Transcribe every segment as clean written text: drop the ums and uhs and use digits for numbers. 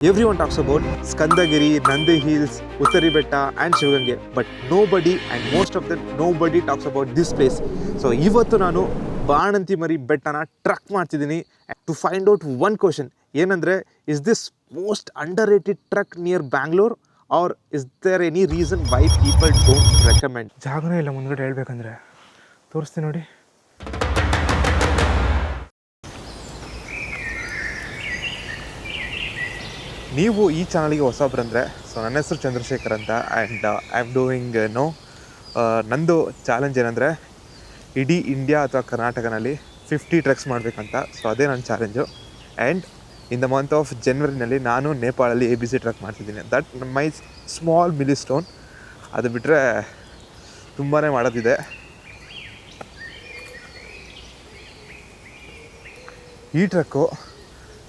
Everyone talks about Skandagiri, Nandi Hills, Uttari Betta and Shivagange, but nobody and most of them nobody talks about this place. So ಇವತ್ತು ನಾನು ಬಾಣಂತಿಮರಿ ಬೆಟ್ಟನ trek ಮಾಡ್ತಿದ್ದೀನಿ to find out one question ಏನಂದರೆ is this most underrated trek near Bangalore or is there any reason why people don't recommend. ಜಾಗನೇ ಇಲ್ಲ ಮುಂದ್ಗಡೆ ಹೇಳ್ಬೇಕಂದ್ರೆ ತೋರಿಸ್ತೀನಿ ನೋಡಿ. ನೀವು ಈ ಚಾನಲ್ಗೆ ಹೊಸಬ್ರಂದರೆ ಸೊ ನನ್ನ ಹೆಸರು ಚಂದ್ರಶೇಖರ್ ಅಂತ ಆ್ಯಂಡ್ ಐ ಆಮ್ ಡೂಯಿಂಗ್ ನಂದು ಚಾಲೆಂಜ್ ಏನಂದರೆ ಇಡೀ ಇಂಡಿಯಾ ಅಥವಾ ಕರ್ನಾಟಕನಲ್ಲಿ 50 ಟ್ರೆಕ್ಸ್ ಮಾಡಬೇಕಂತ. ಸೊ ಅದೇ ನನ್ನ challenge. And in the month of ಜನವರಿನಲ್ಲಿ ನಾನು ನೇಪಾಳಲ್ಲಿ ABC ಟ್ರೆಕ್ ಮಾಡ್ತಿದ್ದೀನಿ. That my small milestone. ಅದು ಬಿಟ್ಟರೆ ತುಂಬಾ ಮಾಡೋದಿದೆ. ಈ ಟ್ರಕ್ಕು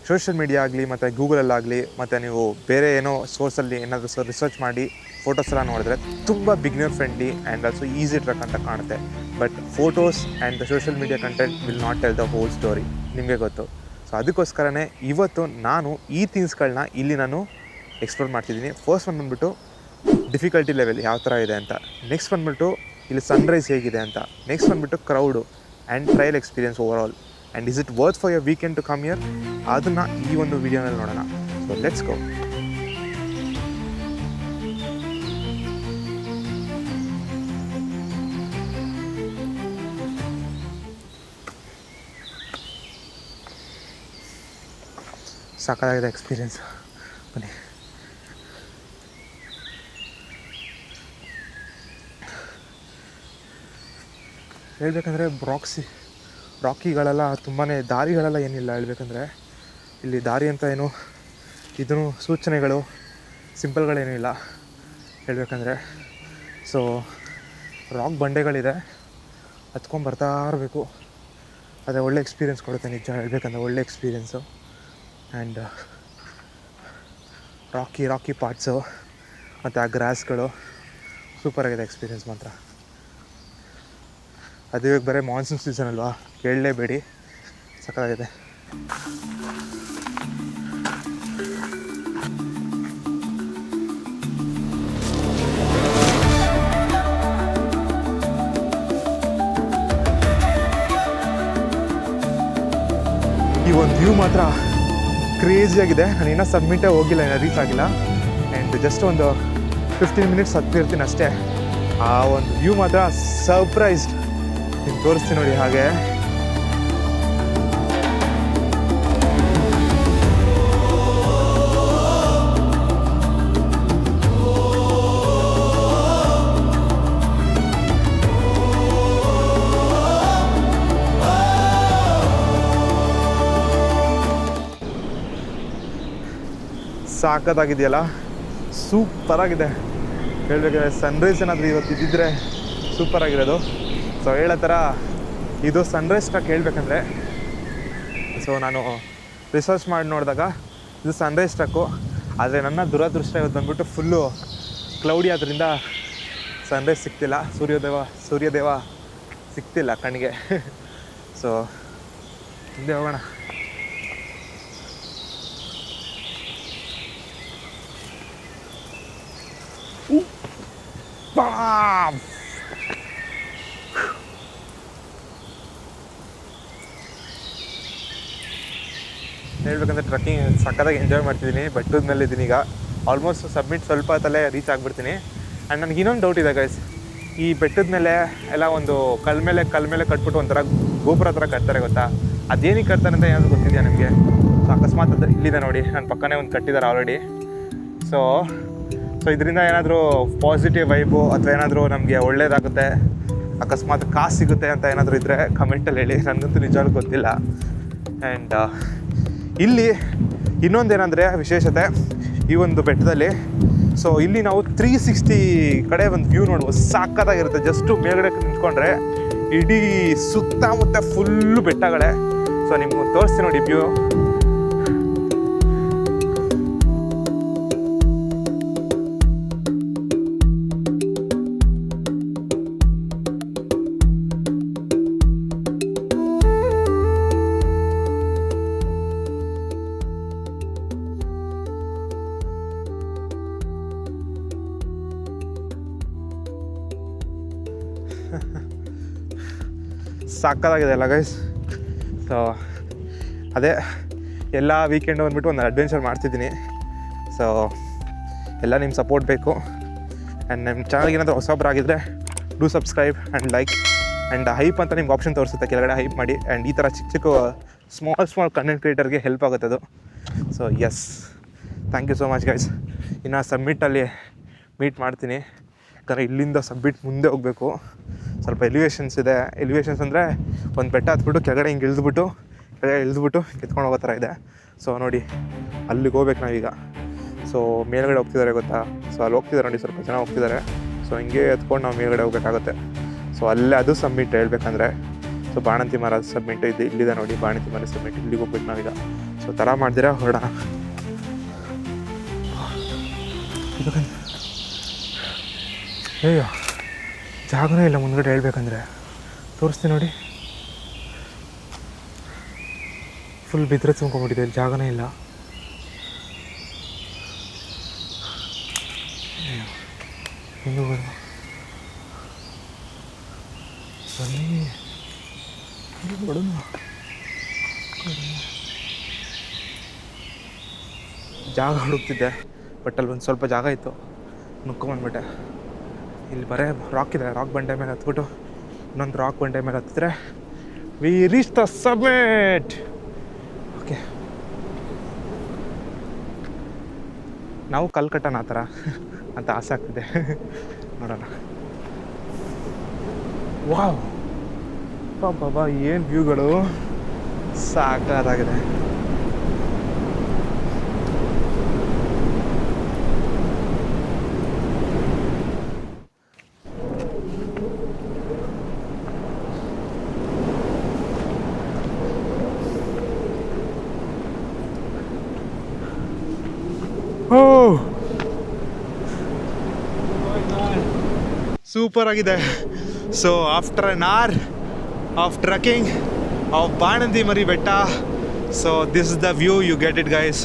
ಸೋಷಿಯಲ್ ಮೀಡಿಯಾ ಆಗಲಿ ಮತ್ತು ಗೂಗಲಲ್ಲಾಗಲಿ ಮತ್ತು ನೀವು ಬೇರೆ ಏನೋ ಸೋರ್ಸಲ್ಲಿ ಏನಾದರೂ ರಿಸರ್ಚ್ ಮಾಡಿ ಫೋಟೋಸ್ ಎಲ್ಲ ನೋಡಿದ್ರೆ ತುಂಬ beginner friendly and also easy truck ಅಂತ ಕಾಣುತ್ತೆ. But photos and the social media content will not tell the whole story, ನಿಮಗೆ ಗೊತ್ತು. ಸೊ ಅದಕ್ಕೋಸ್ಕರನೇ ಇವತ್ತು ನಾನು ಈ ಥಿಂಗ್ಸ್ಗಳನ್ನ ಇಲ್ಲಿ ನಾನು ಎಕ್ಸ್ಪ್ಲೋರ್ ಮಾಡ್ತಿದ್ದೀನಿ. ಫಸ್ಟ್ ಒಂದು ಬಂದುಬಿಟ್ಟು ಡಿಫಿಕಲ್ಟಿ ಲೆವೆಲ್ ಯಾವ ಥರ ಇದೆ ಅಂತ, ನೆಕ್ಸ್ಟ್ ಬಂದುಬಿಟ್ಟು ಇಲ್ಲಿ ಸನ್ರೈಸ್ ಹೇಗಿದೆ ಅಂತ, ನೆಕ್ಸ್ಟ್ ಬಂದುಬಿಟ್ಟು crowd and trail experience overall. And is it worth for your weekend to come here, ಅದನ್ನು ಈ ಒಂದು ವಿಡಿಯೋನಲ್ಲಿ ನೋಡೋಣ. So let's go. ಸಾಕಾಗಿದೆ ಎಕ್ಸ್ಪೀರಿಯನ್ಸ್. ಬನ್ನಿ. ಹೇಳ್ಬೇಕಂದ್ರೆ ರಾಕಿಗಳೆಲ್ಲ ತುಂಬಾ ದಾರಿಗಳೆಲ್ಲ ಏನಿಲ್ಲ. ಹೇಳ್ಬೇಕಂದ್ರೆ ಇಲ್ಲಿ ದಾರಿ ಅಂತ ಏನು ಇದೂ ಸೂಚನೆಗಳು ಸಿಂಪಲ್ಗಳೇನಿಲ್ಲ ಹೇಳ್ಬೇಕಂದ್ರೆ. ಸೊ ರಾಕ್ ಬಂಡೆಗಳಿದೆ, ಹತ್ಕೊಂಡ್ಬರ್ತಾ ಇರಬೇಕು. ಅದೇ ಒಳ್ಳೆ ಎಕ್ಸ್ಪೀರಿಯೆನ್ಸ್ ಕೊಡುತ್ತೆ ನಿಜ ಹೇಳ್ಬೇಕಂದ್ರೆ, ಒಳ್ಳೆ ಎಕ್ಸ್ಪೀರಿಯೆನ್ಸು. ಆ್ಯಂಡ್ ರಾಕಿ ಪಾರ್ಟ್ಸು ಮತ್ತು ಆ ಗ್ರಾಸ್ಗಳು ಸೂಪರಾಗಿದೆ ಎಕ್ಸ್ಪೀರಿಯೆನ್ಸ್ ಮಾತ್ರ. ಅದು ಇವಾಗ ಬರೀ ಮಾನ್ಸೂನ್ ಸೀಸನ್ ಅಲ್ವಾ, ಕೇಳಲೇಬೇಡಿ, ಸಕ್ಕತ್ತಾಗಿದೆ. ಈ ಒಂದು ವ್ಯೂ ಮಾತ್ರ ಕ್ರೇಜಿಯಾಗಿದೆ. ನಾನು ಇನ್ನೂ ಸಬ್ಮಿಟೇ ಹೋಗಿಲ್ಲ, ಇನ್ನೂ ರೀಚ್ ಆಗಿಲ್ಲ. ಆ್ಯಂಡ್ ಜಸ್ಟ್ ಒಂದು 15 ಮಿನಿಟ್ಸ್ ಹತ್ತಿರ್ತೀನಿ ಅಷ್ಟೇ. ಆ ಒಂದು ವ್ಯೂ ಮಾತ್ರ ಸರ್ಪ್ರೈಸ್ಡ್. ನಿಮ್ಗೆ ತೋರಿಸ್ತೀನಿ ನೋಡಿ ಹಾಗೆ. ಸಾಕತ್ತಾಗಿದೆಯಲ್ಲ, ಸೂಪರಾಗಿದೆ ಹೇಳ್ಬೇಕಾದ್ರೆ. ಸನ್ರೈಸ್ ಏನಾದರೂ ಇವತ್ತು ಇದ್ದಿದ್ರೆ ಸೂಪರಾಗಿರೋದು. ಸೊ ಹೇಳೋ ಥರ ಇದು ಸನ್ರೈಸ್ ಟ್ರಕ್ ಹೇಳ್ಬೇಕಂದ್ರೆ. ಸೊ ನಾನು ರಿಸರ್ಚ್ ಮಾಡಿ ನೋಡಿದಾಗ ಇದು ಸನ್ರೈಸ್ ಟ್ರಕ್ಕು. ಆದರೆ ನನ್ನ ದುರದೃಷ್ಟ ಇವತ್ತು ಬಂದ್ಬಿಟ್ಟು ಫುಲ್ಲು ಕ್ಲೌಡಿ ಆದ್ದರಿಂದ ಸನ್ರೈಸ್ ಸಿಗ್ತಿಲ್ಲ, ಸೂರ್ಯದೇವ ಸಿಗ್ತಿಲ್ಲ ಕಣ್ಣಿಗೆ. ಸೊ ಹಿಂದೆ ಹೋಗೋಣ. ಹೇಳ್ಬೇಕಂದ್ರೆ ಟ್ರಕ್ಕಿಂಗ್ ಸಕ್ಕತ್ತಾಗಿ ಎಂಜಾಯ್ ಮಾಡ್ತಿದ್ದೀನಿ. ಬೆಟ್ಟದ ಮೇಲೆ ಇದ್ದೀನಿ ಈಗ. ಆಲ್ಮೋಸ್ಟ್ ಸಬ್ಮಿಟ್ ಸ್ವಲ್ಪ ಹೊತ್ತಲ್ಲೇ ರೀಚ್ ಆಗಿಬಿಡ್ತೀನಿ. ಆ್ಯಂಡ್ ನನಗೆ ಇನ್ನೊಂದು ಡೌಟ್ ಇದೆ ಗೈಸ್. ಈ ಬೆಟ್ಟದ ಮೇಲೆ ಎಲ್ಲ ಒಂದು ಕಲ್ ಮೇಲೆ ಕಟ್ಬಿಟ್ಟು ಒಂಥರ ಗೋಪುರ ಥರ ಕಟ್ತಾರೆ ಗೊತ್ತಾ, ಅದೇನಿಗೆ ಕಟ್ತಾರೆ ಅಂತ ಏನಾದರೂ ಗೊತ್ತಿದೆಯಾ ನಿಮಗೆ? ಸೊ ಅಕಸ್ಮಾತ್ ಅದು ಇಲ್ಲಿದೆ ನೋಡಿ, ನನ್ನ ಪಕ್ಕನೇ ಒಂದು ಕಟ್ಟಿದ್ದಾರೆ ಆಲ್ರೆಡಿ. ಸೊ ಇದರಿಂದ ಏನಾದರೂ ಪಾಸಿಟಿವ್ ವೈಬು ಅಥವಾ ಏನಾದರೂ ನಮಗೆ ಒಳ್ಳೇದಾಗುತ್ತೆ, ಅಕಸ್ಮಾತ್ ಕಾಸು ಸಿಗುತ್ತೆ ಅಂತ ಏನಾದರೂ ಇದ್ದರೆ ಕಮೆಂಟಲ್ಲಿ ಹೇಳಿ. ನನಗಂತೂ ನಿಜವಾಗ್ಲೂ ಗೊತ್ತಿಲ್ಲ. ಆ್ಯಂಡ್ ಇಲ್ಲಿ ಇನ್ನೊಂದೇನೆಂದರೆ ವಿಶೇಷತೆ ಈ ಒಂದು ಬೆಟ್ಟದಲ್ಲಿ. ಸೊ ಇಲ್ಲಿ ನಾವು 360 ಕಡೆ ಒಂದು ವ್ಯೂ ನೋಡ್ಬೋದು, ಸಾಕತ್ತಾಗಿರುತ್ತೆ. ಜಸ್ಟು ಮೇಲ್ಗಡೆ ನಿಂತ್ಕೊಂಡ್ರೆ ಇಡೀ ಸುತ್ತಮುತ್ತ ಫುಲ್ಲು ಬೆಟ್ಟಗಳೇ. ಸೊ ನಿಮ್ಗೆ ತೋರಿಸ್ತೀನಿ ನೋಡಿ ವ್ಯೂ. ಸಾಕಾಗಿದೆ ಅಲ್ಲ ಗೈಸ್. ಸೊ ಅದೇ ಎಲ್ಲ ವೀಕೆಂಡು ಬಂದ್ಬಿಟ್ಟು ಒಂದು ಅಡ್ವೆಂಚರ್ ಮಾಡ್ತಿದ್ದೀನಿ. ಸೊ ಎಲ್ಲ ನಿಮ್ಮ ಸಪೋರ್ಟ್ ಬೇಕು. ಆ್ಯಂಡ್ ನಮ್ಮ ಚಾನಲ್ಗೆ ಏನಾದರೂ ಹೊಸೊಬ್ಬರಾಗಿದ್ದರೆ do subscribe and like. And hype ಅಂತ ನಿಮ್ಗೆ ಆಪ್ಷನ್ ತೋರಿಸುತ್ತೆ, ಕೆಳಗಡೆ ಹೈಪ್ ಮಾಡಿ. ಆ್ಯಂಡ್ ಈ ಥರ ಚಿಕ್ಕ ಸ್ಮಾಲ್ ಕಂಟೆಂಟ್ ಕ್ರಿಯೇಟರ್ಗೆ ಹೆಲ್ಪ್ ಆಗುತ್ತೆ ಅದು. So yes, thank you so much guys. ಇನ್ನು ಸಬ್ಮಿಟಲ್ಲಿ ಮೀಟ್ ಮಾಡ್ತೀನಿ, ಯಾಕಂದರೆ ಇಲ್ಲಿಂದ ಸಬ್ಮಿಟ್ ಮುಂದೆ ಹೋಗಬೇಕು. ಸ್ವಲ್ಪ ಎಲಿವೇಷನ್ಸ್ ಇದೆ. ಎಲಿವೇಷನ್ಸ್ ಅಂದರೆ ಒಂದು ಬೆಟ್ಟ ಹತ್ಬಿಟ್ಟು ಕೆಳಗಡೆ ಹಿಂಗೆ ಇಳಿದ್ಬಿಟ್ಟು ಎತ್ಕೊಂಡು ಹೋಗೋ ಥರ ಇದೆ. ಸೊ ನೋಡಿ, ಅಲ್ಲಿಗೆ ಹೋಗ್ಬೇಕು ನಾವೀಗ. ಸೊ ಮೇಲ್ಗಡೆ ಹೋಗ್ತಿದ್ದಾರೆ ಗೊತ್ತಾ? ಸೊ ಅಲ್ಲಿ ಹೋಗ್ತಿದ್ದಾರೆ ನೋಡಿ, ಸ್ವಲ್ಪ ಜನ ಹೋಗ್ತಿದ್ದಾರೆ. ಸೊ ಹಿಂಗೆ ಎತ್ಕೊಂಡು ನಾವು ಮೇಲ್ಗಡೆ ಹೋಗ್ಬೇಕಾಗುತ್ತೆ. ಸೊ ಅಲ್ಲೇ ಅದು ಸಬ್ಮಿಟ್ ಹೇಳ್ಬೇಕಂದ್ರೆ. ಸೊ ಬಾಣಂತಿ ಮರ ಸಬ್ಮಿಟ್ ಇಲ್ಲಿದೆ ನೋಡಿ, ಬಾಣಂತಿ ಮರ ಸಬ್ಮಿಟ್. ಇಲ್ಲಿಗೆ ಹೋಗ್ಬೇಕು ನಾವೀಗ. ಸೊ ಥರ ಮಾಡ್ದಿರ ಹೊರಡೋಣ. ಅಯ್ಯೋ ಜಾಗನೇ ಇಲ್ಲ ಮುಂದ್ಗಡೆ ಹೇಳ್ಬೇಕಂದ್ರೆ. ತೋರಿಸ್ತೀನಿ ನೋಡಿ, ಫುಲ್ ಬಿದ್ರೆ ತುಂಬ್ಕೊಂಡ್ಬಿಟ್ಟಿದೆ, ಇಲ್ಲಿ ಜಾಗನೇ ಇಲ್ಲ. ಹೆಂಗೆ ಬನ್ನಿ ಜಾಗ ಹುಡುಕ್ತಿದ್ದೆ, ಬಟ್ ಅಲ್ಲಿ ಒಂದು ಸ್ವಲ್ಪ ಜಾಗ ಇತ್ತು, ನುಕ್ಕೊಂಬಂದ್ಬಿಟ್ಟೆ. ಇಲ್ಲಿ ಬರೇ ರಾಕ್ ಇದೆ. ರಾಕ್ ಬಂಡೆ ಮೇಲೆ ಹತ್ಬಿಟ್ಟು ಇನ್ನೊಂದು ರಾಕ್ ಬಂಡೆ ಮೇಲೆ ಹತ್ತಿದ್ರೆ V reach the submit. Okay, ನಾವು ಕಲ್ಲು ಕಟ್ಟೋಣ ಆ ಥರ ಅಂತ ಆಸೆ ಆಗ್ತಿದೆ. ನೋಡೋಣ. ವಾವ್ ಬಾಬಾ, ಏನು ವ್ಯೂಗಳು, ಸಾಕಾಗಿದೆ. ಸೂಪರ್ ಆಗಿದೆ. So after an hour of trekking of Banantimari Betta, so this is the view, you get it guys.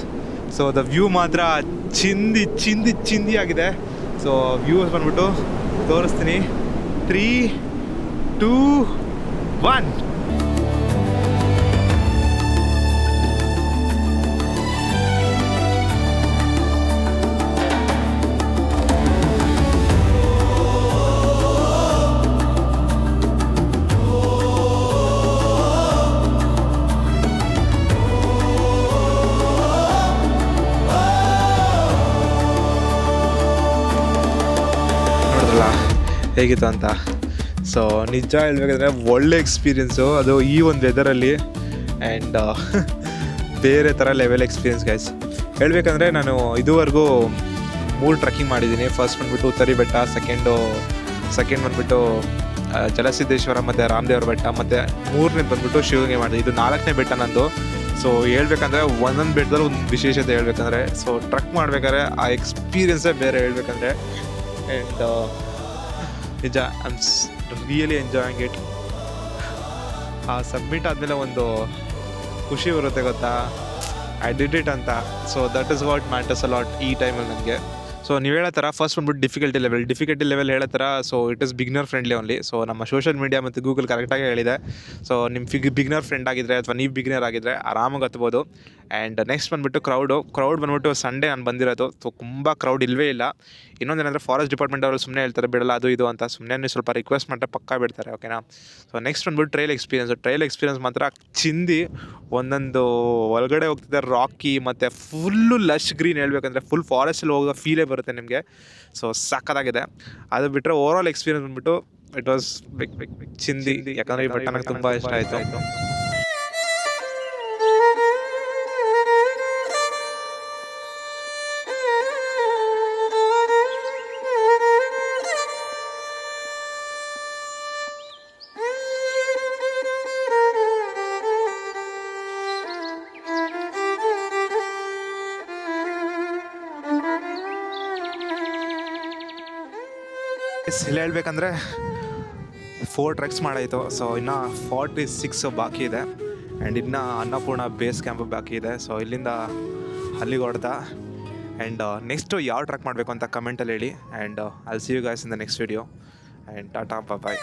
So the view ಮಾತ್ರ ಚಿಂದಿ ಆಗಿದೆ. ಸೊ ವ್ಯೂಸ್ ಬಂದ್ಬಿಟ್ಟು ತೋರಿಸ್ತೀನಿ. 3, 2, 1. ಹೇಗಿತ್ತು ಅಂತ. ಸೊ ನಿಜ ಹೇಳ್ಬೇಕಂದ್ರೆ ಒಳ್ಳೆ ಎಕ್ಸ್ಪೀರಿಯೆನ್ಸು, ಅದು ಈ ಒಂದು ವೆದರಲ್ಲಿ. ಆ್ಯಂಡ್ ಬೇರೆ ಥರ ಲೆವೆಲ್ ಎಕ್ಸ್ಪೀರಿಯೆನ್ಸ್ ಗೈಸ್. ಹೇಳ್ಬೇಕಂದ್ರೆ ನಾನು ಇದುವರೆಗೂ 3 ಟ್ರಕ್ಕಿಂಗ್ ಮಾಡಿದ್ದೀನಿ. ಫಸ್ಟ್ ಬಂದುಬಿಟ್ಟು ಉತ್ತರಿ ಬೆಟ್ಟ, ಸೆಕೆಂಡ್ ಬಂದುಬಿಟ್ಟು ಜಲಸಿದ್ದೇಶ್ವರ ಮತ್ತು ರಾಮದೇವ್ರ ಬೆಟ್ಟ, ಮತ್ತು 3ನೇ ಬಂದುಬಿಟ್ಟು ಶಿವಗಂಗೆ ಮಾಡಿದೆ. ಇದು 4ನೇ ಬೆಟ್ಟ ನಂದು. ಸೊ ಹೇಳ್ಬೇಕಂದ್ರೆ ಒಂದೊಂದು ಬೆಟ್ಟದಲ್ಲಿ ಒಂದು ವಿಶೇಷತೆ ಹೇಳ್ಬೇಕಂದ್ರೆ, ಸೊ ಟ್ರಕ್ ಮಾಡ್ಬೇಕಾದ್ರೆ ಆ ಎಕ್ಸ್ಪೀರಿಯೆನ್ಸೇ ಬೇರೆ ಹೇಳ್ಬೇಕಂದ್ರೆ. ಆ್ಯಂಡ್ ನಿಜ I am really enjoying it. ಆ ಸಬ್ಮಿಟ್ ಆದಮೇಲೆ ಒಂದು ಖುಷಿ ಬರುತ್ತೆ ಗೊತ್ತಾ, ಐ ಡಿಡ್ ಇಟ್ ಅಂತ. So that is what matters a lot ಈ ಟೈಮಲ್ಲಿ ನನಗೆ. ಸೊ ನೀವು ಹೇಳೋ ಥರ ಫಸ್ಟ್ ಬಂದ್ಬಿಟ್ಟು ಡಿಫಿಕಲ್ಟಿ ಲೆವೆಲ್ ಹೇಳೋ ಥರ. So it is beginner friendly only. So ನಮ್ಮ ಸೋಷಿಯಲ್ ಮೀಡಿಯಾ ಮತ್ತು ಗೂಗಲ್ ಕರೆಕ್ಟಾಗಿ ಹೇಳಿದೆ. ಸೊ ನಿಮ್ಮ ಬಿಗ್ನರ್ ಫ್ರೆಂಡ್ ಆಗಿದ್ದರೆ ಅಥವಾ ನೀವು ಬಿಗ್ನರ್ ಆಗಿದ್ದರೆ ಆರಾಮಾಗಿ ಹತ್ಬೋದು. ಆ್ಯಂಡ್ ನೆಕ್ಸ್ಟ್ ಬಂದುಬಿಟ್ಟು ಕ್ರೌಡ್ ಬಂದ್ಬಿಟ್ಟು ಸಂಡೇ ನಾನು ಬಂದಿರೋದು. ಸೊ ತುಂಬ ಕ್ರೌಡ್ ಇಲ್ಲವೇ ಇಲ್ಲ. ಇನ್ನೊಂದೇನೆಂದರೆ ಫಾರೆಸ್ಟ್ ಡಿಪಾರ್ಟ್ಮೆಂಟ್ ಅವರು ಸುಮ್ಮನೆ ಹೇಳ್ತಾರೆ ಬಿಡಲ್ಲ ಅದು ಇದು ಅಂತ. ಸುಮ್ಮನೆ ನೀವು ಸ್ವಲ್ಪ ರಿಕ್ವೆಸ್ಟ್ ಮಾಡಿದ್ರೆ ಪಕ್ಕಾ ಬಿಡ್ತಾರೆ, ಓಕೆನಾ. ಸೊ ನೆಕ್ಸ್ಟ್ ಬಂದ್ಬಿಟ್ಟು ಟ್ರೈಲ್ ಎಕ್ಸ್ಪೀರಿಯನ್ಸ್ ಮಾತ್ರ ಚಿಂದಿ. ಒಂದೊಂದು ಒಳಗಡೆ ಹೋಗ್ತಿದ್ದೆ ರಾಕಿ ಮತ್ತು ಫುಲ್ಲು ಲಶ್ ಗ್ರೀನ್. ಹೇಳ್ಬೇಕಂದ್ರೆ ಫುಲ್ ಫಾರೆಸ್ಟಲ್ಲಿ ಹೋಗೋ ಫೀಲೇ ಬರುತ್ತೆ ನಿಮಗೆ. ಸೊ ಸಕ್ಕತ್ತಾಗಿದೆ. ಅದು ಬಿಟ್ಟರೆ ಓವರ್ ಆಲ್ ಎಕ್ಸ್ಪೀರಿಯನ್ಸ್ ಬಂದ್ಬಿಟ್ಟು ಇಟ್ ವಾಸ್ ಬಿಗ್ ಚಿಂದಿ. ಯಾಕಂದರೆ ಈ ಬೆಟ್ಟ ನನಗೆ ತುಂಬ ಇಷ್ಟ ಆಯಿತು. ಇಲ್ಲಿ ಹೇಳ್ಬೇಕಂದ್ರೆ 4 ಟ್ರೆಕ್ಸ್ ಮಾಡಾಯಿತು. ಸೊ ಇನ್ನು 46 ಬಾಕಿ ಇದೆ. ಆ್ಯಂಡ್ ಇನ್ನು ಅನ್ನಪೂರ್ಣ ಬೇಸ್ ಕ್ಯಾಂಪ್ ಬಾಕಿ ಇದೆ. ಸೊ ಇಲ್ಲಿಂದ ಅಲ್ಲಿಗೆ ಹೊಡೆದ. ಆ್ಯಂಡ್ ನೆಕ್ಸ್ಟು ಯಾವ ಟ್ರೆಕ್ ಮಾಡಬೇಕು ಅಂತ ಕಮೆಂಟಲ್ಲಿ ಹೇಳಿ. And I will see you guys in the next video. And tata bye.